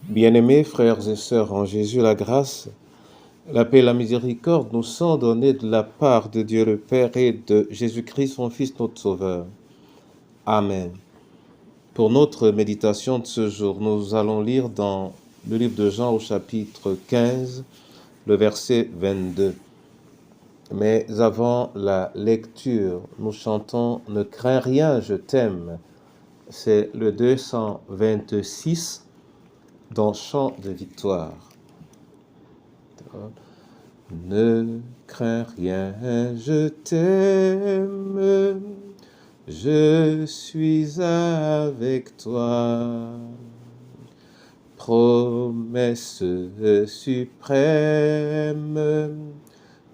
Bien-aimés frères et sœurs en Jésus, la grâce, la paix et la miséricorde nous sont données de la part de Dieu le Père et de Jésus-Christ, son Fils, notre Sauveur. Amen. Pour notre méditation de ce jour, nous allons lire dans le livre de Jean au chapitre 15, le verset 22. Mais avant la lecture, nous chantons « Ne crains rien, je t'aime ». C'est le 226 dans Chant de victoire. Ne crains rien, je t'aime, je suis avec toi. Promesse suprême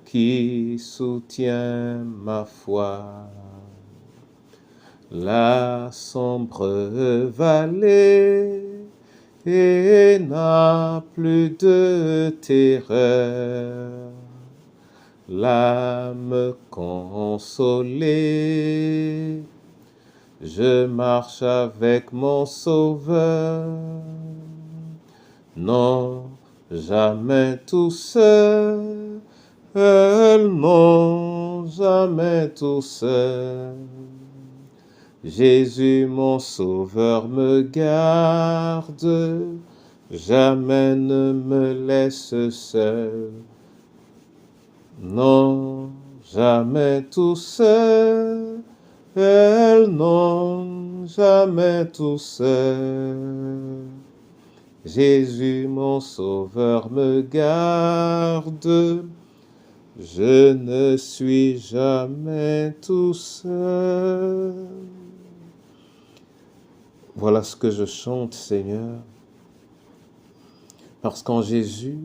qui soutient ma foi. La sombre vallée et n'a plus de terreur. L'âme consolée, je marche avec mon Sauveur. Non, jamais tout seul, non, jamais tout seul. Jésus, mon Sauveur, me garde, jamais ne me laisse seul. Non, jamais tout seul, non, jamais tout seul. Jésus, mon Sauveur, me garde, je ne suis jamais tout seul. Voilà ce que je chante, Seigneur, parce qu'en Jésus,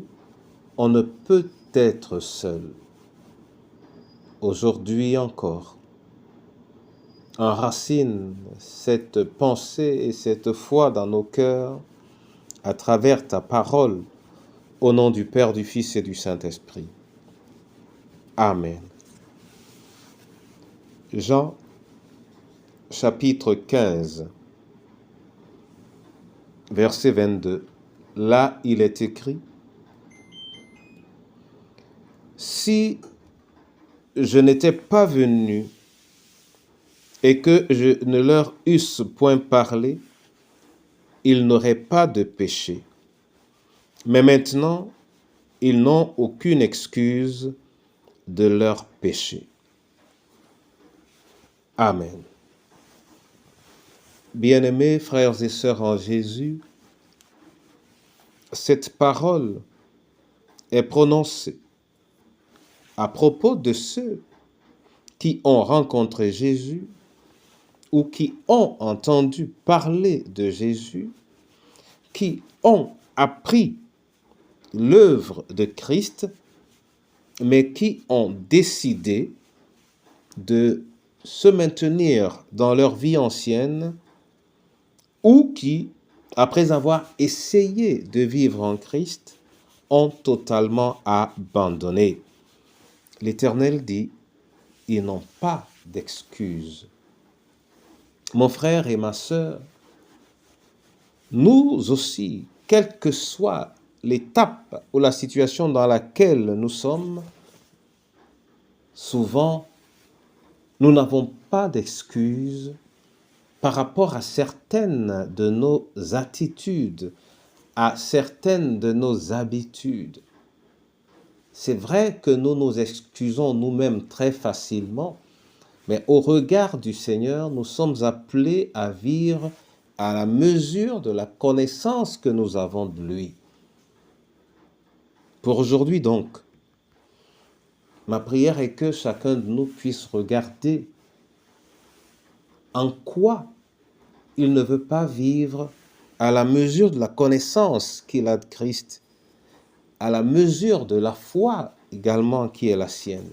on ne peut être seul. Aujourd'hui encore, enracine cette pensée et cette foi dans nos cœurs à travers ta parole, au nom du Père, du Fils et du Saint-Esprit. Amen. Jean, chapitre 15, verset 22. Là, il est écrit: si je n'étais pas venu et que je ne leur eusse point parlé, ils n'auraient pas de péché. Mais maintenant, ils n'ont aucune excuse de leur péché. Amen. Bien-aimés frères et sœurs en Jésus, cette parole est prononcée à propos de ceux qui ont rencontré Jésus ou qui ont entendu parler de Jésus, qui ont appris l'œuvre de Christ, mais qui ont décidé de se maintenir dans leur vie ancienne ou qui, après avoir essayé de vivre en Christ, ont totalement abandonné. L'Éternel dit, ils n'ont pas d'excuse. Mon frère et ma sœur, nous aussi, quelle que soit l'étape ou la situation dans laquelle nous sommes, souvent, nous n'avons pas d'excuses par rapport à certaines de nos attitudes, à certaines de nos habitudes. C'est vrai que nous nous excusons nous-mêmes très facilement, mais au regard du Seigneur, nous sommes appelés à vivre à la mesure de la connaissance que nous avons de lui. Pour aujourd'hui donc, ma prière est que chacun de nous puisse regarder en quoi il ne veut pas vivre à la mesure de la connaissance qu'il a de Christ, à la mesure de la foi également qui est la sienne.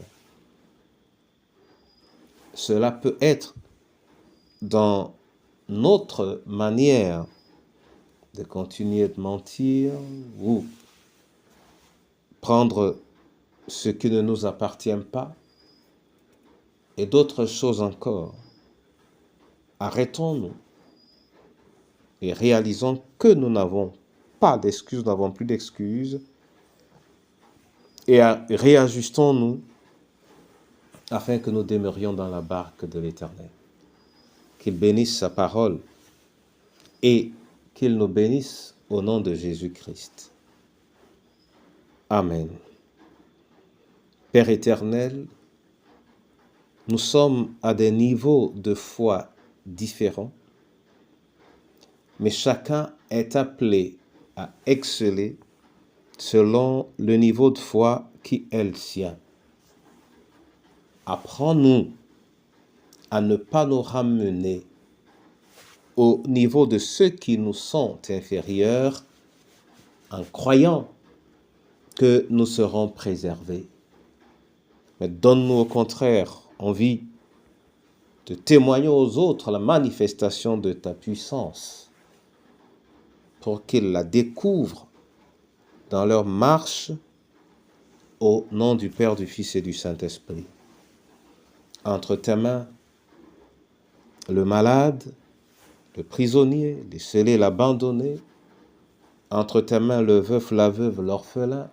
Cela peut être dans notre manière de continuer de mentir ou prendre ce qui ne nous appartient pas et d'autres choses encore. Arrêtons-nous et réalisons que nous n'avons pas d'excuses, nous n'avons plus d'excuses. Et réajustons-nous afin que nous demeurions dans la barque de l'Éternel. Qu'il bénisse sa parole et qu'il nous bénisse au nom de Jésus-Christ. Amen. Père éternel, nous sommes à des niveaux de foi différents, mais chacun est appelé à exceller selon le niveau de foi qui est le sien. Apprends-nous à ne pas nous ramener au niveau de ceux qui nous sont inférieurs en croyant que nous serons préservés. Mais donne-nous au contraire envie de témoigner aux autres la manifestation de ta puissance pour qu'ils la découvrent dans leur marche au nom du Père, du Fils et du Saint-Esprit. Entre tes mains, le malade, le prisonnier, les scellés, l'abandonné. Entre tes mains, le veuf, la veuve, l'orphelin.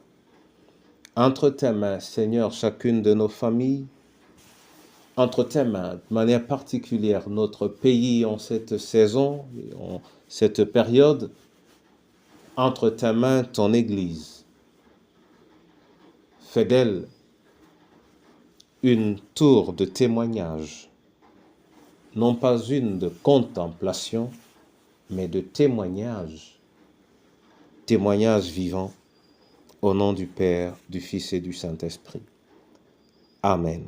Entre tes mains, Seigneur, chacune de nos familles. Entre tes mains, de manière particulière, notre pays en cette saison, en cette période. Entre tes mains, ton Église. Fais d'elle une tour de témoignage, non pas une de contemplation, mais de témoignage, témoignage vivant, au nom du Père, du Fils et du Saint-Esprit. Amen.